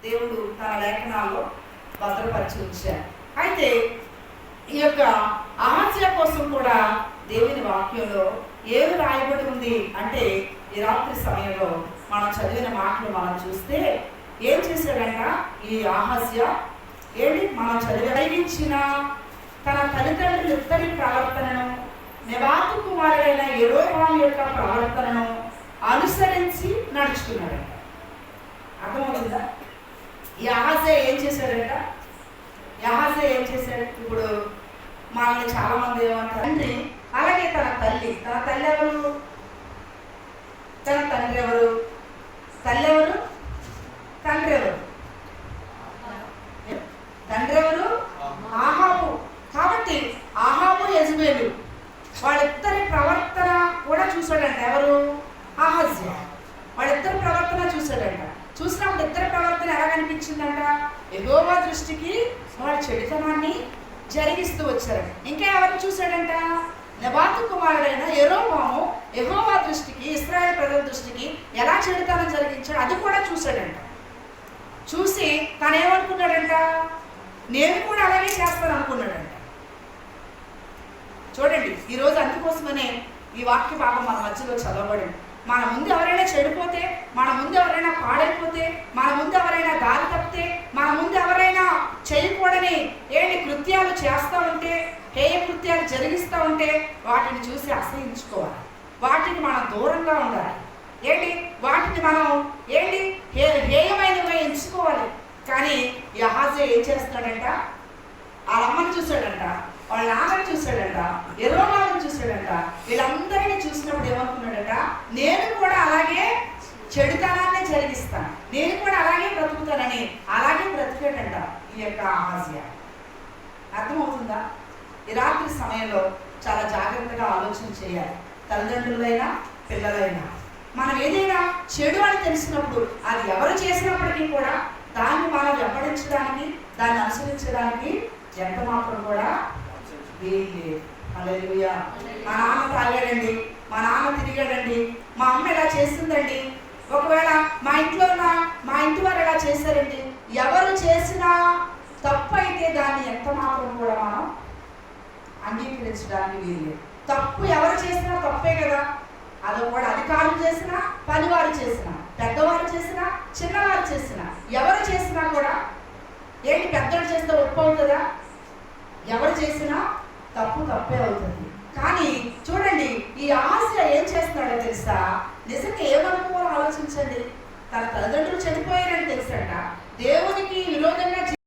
దేవుడు తన లేఖనాల్లో భద్రపరిచి ఉంచారు. అయితే ఈ యొక్క అహజ్యా కోసం కూడా దేవుని వాక్యంలో ఏమి రాయబడి ఉంది అంటే, ఈ రాత్రి సమయంలో మనం చదివిన మాటలు మనం చూస్తే ఏం చేశాడంట ఈ అహజ్యా, ఏంటి మనం కలిగించిన తన తల్లిదండ్రులు ఇద్దరి ప్రవర్తనను, నెబాతు కుమారుడైన యెరోబాము యొక్క ప్రవర్తనను అనుసరించి నడుచుకున్నాడంట. అర్థమవుతుందా? ఈ అహజ్యా ఏం చేశాడంట? అహజ్యా ఏం చేశాడు? ఇప్పుడు మనల్ని చాలా మంది ఏమంటారు, తండ్రి అలాగే తన తల్లి ఎవరు? తన తండ్రి ఎవరు? తల్లి ఎవరు? తండ్రి ఎవరు? తండ్రి ఎవరు? ఆహాబు. కాబట్టి ఆహాబు యెజబెలు వాళ్ళిద్దరి ప్రవర్తన కూడా చూశాడంట. ఎవరు? అహజ్యా. వాళ్ళిద్దరి ప్రవర్తన చూశాడంట. చూసినప్పుడు ఇద్దరి ప్రవర్తన ఎలా కనిపించిందంట? యెహోవా దృష్టికి వాళ్ళ చెడుతనాన్ని జరిగిస్తూ వచ్చారు. ఇంకా ఎవరిని చూశాడంట? నెబాతు కుమారుడైన యెరోబాము యెహోవా దృష్టికి, ఇశ్రాయేలు ప్రజల దృష్టికి ఎలా చెడుతనం జరిగించాడు అది కూడా చూశాడంట. చూసి తను ఏమనుకున్నాడంట? నేను కూడా అలాగే చేస్తాను అనుకున్నాడంట. చూడండి, ఈరోజు అందుకోసమనే ఈ వాక్య భాగం మన మధ్యలో చదవబడింది. మన ముందు ఎవరైనా చెడిపోతే, మన ముందు ఎవరైనా పాడైపోతే, మన ముందు ఎవరైనా దారి తప్పితే, మన ముందు ఎవరైనా చేయకూడని కృత్యాలు చేస్తూ ఉంటే, హేయ కృత్యాలు జరిగిస్తూ ఉంటే వాటిని చూసి అసహించుకోవాలి. వాటిని మనం దూరంగా ఉండాలి. వాటిని మనం హేయమైనవి ఎంచుకోవాలి. కానీ అహజ్యా ఏం చేస్తాడంట? వాళ్ళ అమ్మని చూశాడంట, వాళ్ళ నాన్నని చూశాడంట, యెరోబాముని చూశాడంట. వీళ్ళందరినీ చూసినప్పుడు ఏమనుకున్నాడంట? నేను కూడా అలాగే చెడుతనాన్ని జరిగిస్తాను, నేను కూడా అలాగే బ్రతుకుతానని అలాగే బ్రతికాడంట ఈ యొక్క అహజ్యా. అర్థమవుతుందా? ఈ రాత్రి సమయంలో చాలా జాగ్రత్తగా ఆలోచన చేయాలి. తల్లిదండ్రులైనా పిల్లలైనా మనం ఏదైనా చెడు అని తెలిసినప్పుడు అది ఎవరు చేసినప్పటికీ కూడా దాన్ని మనం వెంబడించడానికి, దాన్ని అనుసరించడానికి ఎంత మాత్రం కూడా వీలు. హల్లెలూయా. మా నాన్న తాగాడండి, మా నాన్న తిరిగాడండి, మా అమ్మ ఇలా చేసిందండి, ఒకవేళ మా ఇంటి వారు ఎలా చేశారండి, ఎవరు చేసినా తప్పు అయితే దాన్ని ఎంత మాత్రం కూడా మనం అంగీకరించడానికి వీలు. తప్పు ఎవరు చేసినా తప్పే కదా. అది కూడా అధికారులు చేసినా, పనివారు చేసినా, పెద్దవారు చేసినా, చిన్నవారు చేసినా, ఎవరు చేసినా కూడా పెద్దలు చేస్తే ఒప్పు అవుతుందా? ఎవరు చేసినా తప్పు తప్పే అవుతుంది. కానీ చూడండి, ఈ అహజ్యా ఏం చేస్తున్నాడో తెలుసా? నిజంగా ఏమనుకోవాలో ఆలోచించండి. తన తల్లిదండ్రులు చనిపోయారని తెలుసట, దేవుని